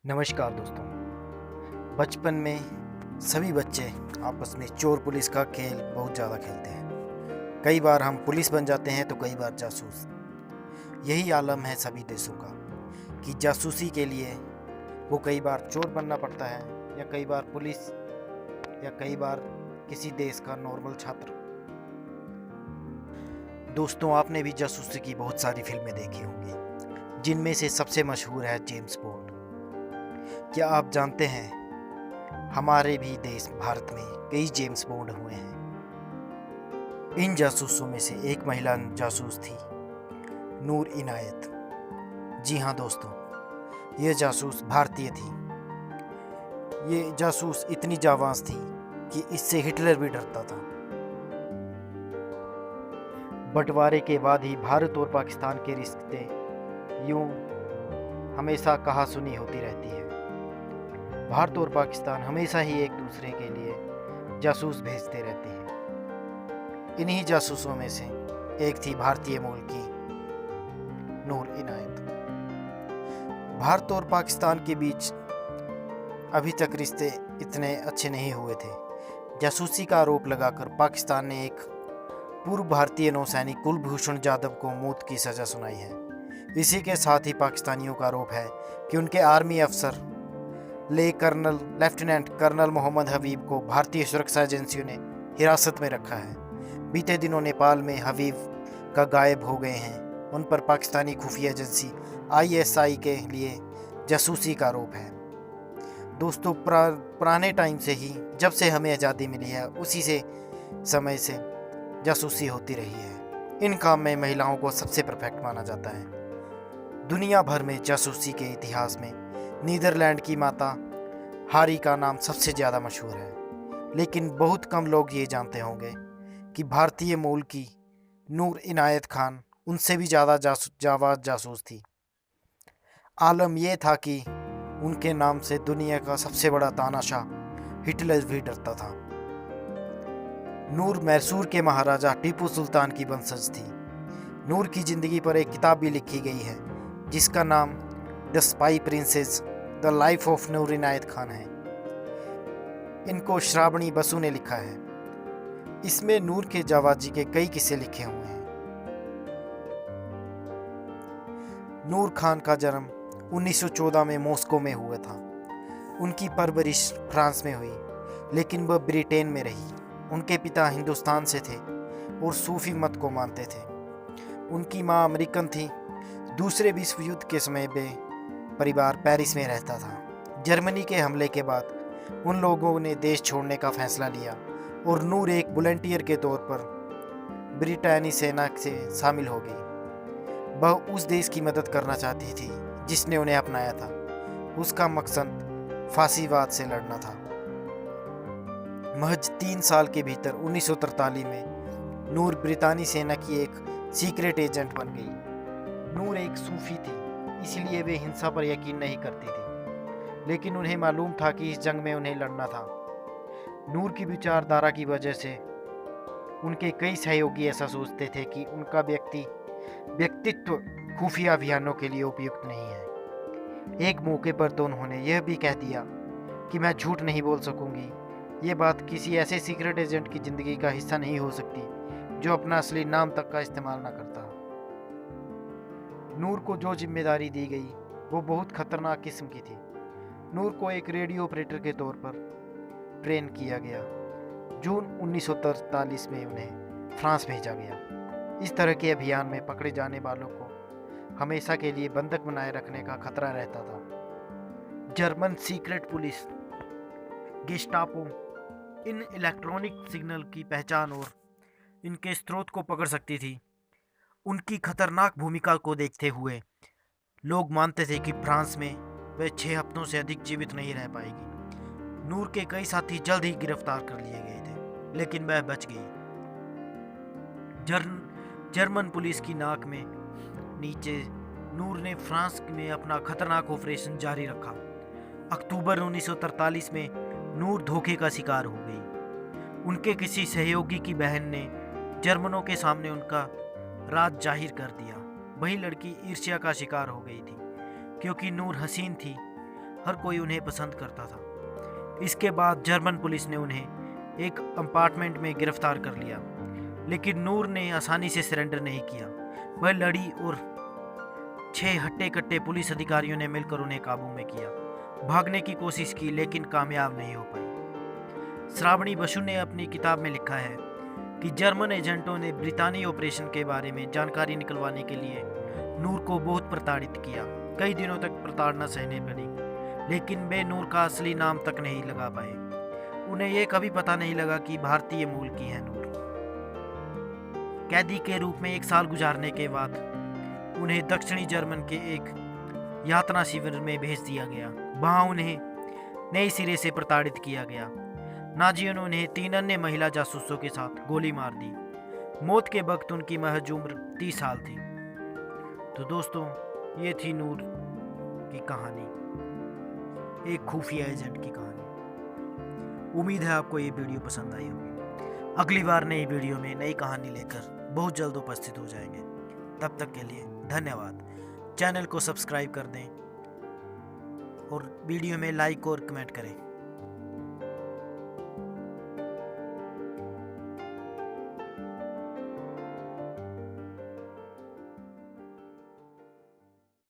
नमस्कार दोस्तों। बचपन में सभी बच्चे आपस में चोर पुलिस का खेल बहुत ज़्यादा खेलते हैं। कई बार हम पुलिस बन जाते हैं तो कई बार जासूस। यही आलम है सभी देशों का कि जासूसी के लिए वो कई बार चोर बनना पड़ता है या कई बार पुलिस या कई बार किसी देश का नॉर्मल छात्र। दोस्तों, आपने भी जासूसी की बहुत सारी फिल्में देखी होंगी, जिनमें से सबसे मशहूर है जेम्स बॉन्ड। क्या आप जानते हैं हमारे भी देश भारत में कई जेम्स बॉन्ड हुए हैं। इन जासूसों में से एक महिला जासूस थी, नूर इनायत। जी हाँ दोस्तों, ये जासूस भारतीय थी। ये जासूस इतनी जाबाज थी कि इससे हिटलर भी डरता था। बंटवारे के बाद ही भारत और पाकिस्तान के रिश्ते यूं हमेशा कहा सुनी होती रहती है। भारत और पाकिस्तान हमेशा ही एक दूसरे के लिए जासूस भेजते रहते हैं। इन्हीं जासूसों में से एक थी भारतीय मूल की नूर इनायत। भारत और पाकिस्तान के बीच अभी तक रिश्ते इतने अच्छे नहीं हुए थे। जासूसी का आरोप लगाकर पाकिस्तान ने एक पूर्व भारतीय नौसैनिक कुलभूषण जाधव को मौत की सजा सुनाई है। इसी के साथ ही पाकिस्तानियों का आरोप है कि उनके आर्मी अफसर लेफ्टिनेंट कर्नल मोहम्मद हबीब को भारतीय सुरक्षा एजेंसियों ने हिरासत में रखा है। बीते दिनों नेपाल में हबीब का गायब हो गए हैं। उन पर पाकिस्तानी खुफिया एजेंसी ISI के लिए जासूसी का आरोप है। दोस्तों, पुराने टाइम से ही, जब से हमें आज़ादी मिली है, उसी से समय से जासूसी होती रही है। इन काम में महिलाओं को सबसे परफेक्ट माना जाता है। दुनिया भर में जासूसी के इतिहास में नीदरलैंड की माता हारी का नाम सबसे ज़्यादा मशहूर है, लेकिन बहुत कम लोग ये जानते होंगे कि भारतीय मूल की नूर इनायत खान उनसे भी ज़्यादा जाबाज जासूस थी। आलम यह था कि उनके नाम से दुनिया का सबसे बड़ा तानाशाह हिटलर भी डरता था। नूर मैसूर के महाराजा टीपू सुल्तान की वंशज थी। नूर की ज़िंदगी पर एक किताब भी लिखी गई है, जिसका नाम the spy princess the life of Noor Inayat Khan है। इनको श्रावणी बसु ने लिखा है। इसमें नूर के जाबाजी के कई किस्से लिखे हुए हैं। नूर खान का जन्म 1914 में मॉस्को में हुआ था। उनकी परवरिश फ्रांस में हुई, लेकिन वह ब्रिटेन में रही। उनके पिता हिंदुस्तान से थे और सूफी मत को मानते थे। उनकी माँ अमेरिकन थी। दूसरे विश्व युद्ध के समय में परिवार पेरिस में रहता था। जर्मनी के हमले के बाद उन लोगों ने देश छोड़ने का फैसला लिया और नूर एक वॉलंटियर के तौर पर ब्रिटानी सेना से शामिल हो गई। वह उस देश की मदद करना चाहती थी जिसने उन्हें अपनाया था। उसका मकसद फांसीवाद से लड़ना था। महज 3 साल के भीतर 1943 में नूर ब्रितानी सेना की एक सीक्रेट एजेंट बन गई। नूर एक सूफी थी, इसलिए वे हिंसा पर यकीन नहीं करती थी, लेकिन उन्हें मालूम था कि इस जंग में उन्हें लड़ना था। नूर की विचारधारा की वजह से उनके कई सहयोगी ऐसा सोचते थे कि उनका व्यक्तित्व खुफिया अभियानों के लिए उपयुक्त नहीं है। एक मौके पर तो उन्होंने यह भी कह दिया कि मैं झूठ नहीं बोल सकूंगी। ये बात किसी ऐसे सीक्रेट एजेंट की जिंदगी का हिस्सा नहीं हो सकती जो अपना असली नाम तक का इस्तेमाल ना करता। नूर को जो जिम्मेदारी दी गई वो बहुत खतरनाक किस्म की थी। नूर को एक रेडियो ऑपरेटर के तौर पर ट्रेन किया गया। जून 1943 में उन्हें फ्रांस भेजा गया। इस तरह के अभियान में पकड़े जाने वालों को हमेशा के लिए बंधक बनाए रखने का खतरा रहता था। जर्मन सीक्रेट पुलिस गेस्टापो इन इलेक्ट्रॉनिक सिग्नल की पहचान और इनके स्रोत को पकड़ सकती थी। उनकी खतरनाक भूमिका को देखते हुए लोग मानते थे कि फ्रांस में वह 6 हफ्तों से अधिक जीवित नहीं रह पाएगी। नूर के कई साथी जल्द ही गिरफ्तार कर लिए गए थे, लेकिन वह बच गई। जर्मन पुलिस की नाक में नीचे नूर ने फ्रांस में अपना खतरनाक ऑपरेशन जारी रखा। अक्टूबर 1943 में नूर धोखे का शिकार हो गई। उनके किसी सहयोगी की बहन ने जर्मनों के सामने उनका राज जाहिर कर दिया। वही लड़की ईर्ष्या का शिकार हो गई थी। क्योंकि नूर हसीन थी, हर कोई उन्हें पसंद करता था। इसके बाद जर्मन पुलिस ने उन्हें एक अपार्टमेंट में गिरफ्तार कर लिया, लेकिन नूर ने आसानी से सरेंडर नहीं किया। वह लड़ी और 6 हट्टे कट्टे पुलिस अधिकारियों ने मिलकर उन्हें काबू में किया। भागने की कोशिश की लेकिन कामयाब नहीं हो पाई। श्रावणी बसु ने अपनी किताब में लिखा है कि जर्मन एजेंटों ने ब्रितानी ऑपरेशन के बारे में जानकारी निकलवाने के लिए नूर को बहुत प्रताड़ित किया। कई दिनों तक प्रताड़ना सहनी पड़ी, लेकिन वे नूर का असली नाम तक नहीं लगा पाए। उन्हें यह कभी पता नहीं लगा कि भारतीय मूल की है नूर। कैदी के रूप में 1 साल गुजारने के बाद उन्हें दक्षिणी जर्मन के एक यातना शिविर में भेज दिया गया। वहां उन्हें नए सिरे से प्रताड़ित किया गया। नाजियों ने उन्हें 3 अन्य महिला जासूसों के साथ गोली मार दी। मौत के वक्त उनकी महज उम्र 30 साल थी। तो दोस्तों, ये थी नूर की कहानी, एक खुफिया एजेंट की कहानी। उम्मीद है आपको ये वीडियो पसंद आई होगी। अगली बार नई वीडियो में नई कहानी लेकर बहुत जल्द उपस्थित हो जाएंगे। तब तक के लिए धन्यवाद। चैनल को सब्सक्राइब कर दें और वीडियो में लाइक और कमेंट करें।